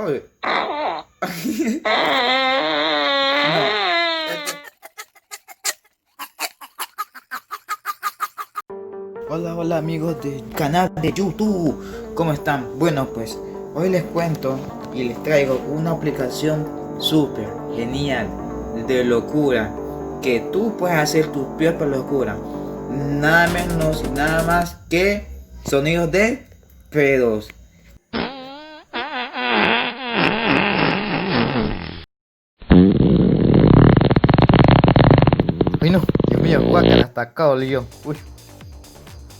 Ay. No. Hola, hola amigos del canal de YouTube. ¿Cómo están? Bueno, pues hoy les cuento y les traigo una aplicación súper genial de locura que tú puedes hacer tu propia locura. Nada menos y nada más que sonidos de pedos. Ay no, Dios mío, guácala, hasta acá olió. Uy.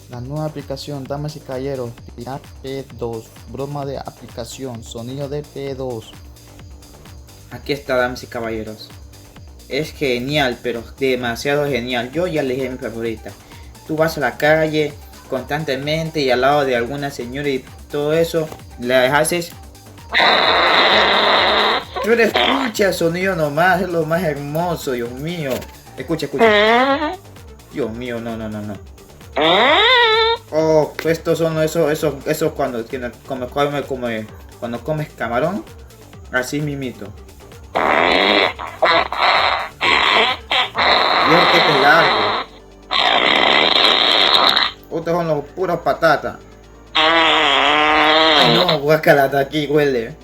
La nueva aplicación, damas y caballeros, tirar P2, broma de aplicación, sonido de P2. Aquí está, damas y caballeros. Es genial, pero demasiado genial. Yo ya elegí mi favorita. Tú vas a la calle constantemente y al lado de alguna señora y todo eso, le haces. Tú le escuchas sonido nomás, es lo más hermoso, Dios mío. Escucha, escucha. Dios mío, no, no, no, no. Oh, estos son esos cuando cuando comes camarón, así mimito. Dios que te largo. Estos son los puros patatas. Ay no, guácala, hasta aquí huele.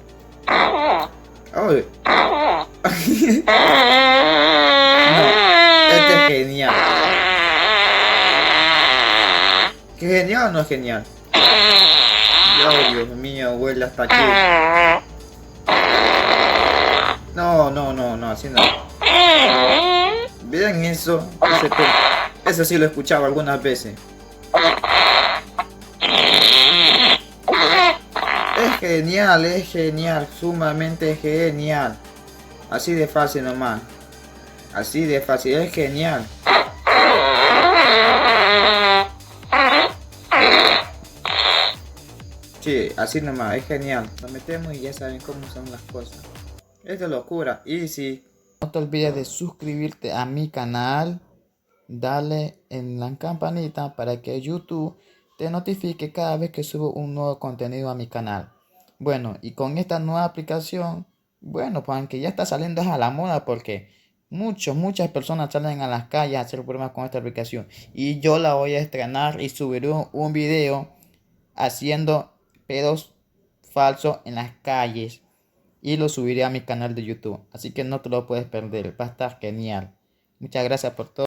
Ay. No, este es genial. ¿Qué genial o no es genial? Oh, Dios mío, huele hasta aquí. No, no, no, no, así no. Vean eso. Eso sí lo he escuchado algunas veces. Es genial, sumamente genial. Así de fácil nomás. Así de fácil, es genial. Sí, así nomás, es genial. Nos metemos y ya saben cómo son las cosas. Es de locura. Y si no te olvides de suscribirte a mi canal, dale en la campanita para que YouTube te notifique cada vez que subo un nuevo contenido a mi canal. Bueno, y con esta nueva aplicación, bueno, pues aunque ya está saliendo a la moda porque muchas personas salen a las calles a hacer pruebas con esta aplicación. Y yo la voy a estrenar y subiré un video haciendo pedos falsos en las calles. Y lo subiré a mi canal de YouTube. Así que no te lo puedes perder. Va a estar genial. Muchas gracias por todo.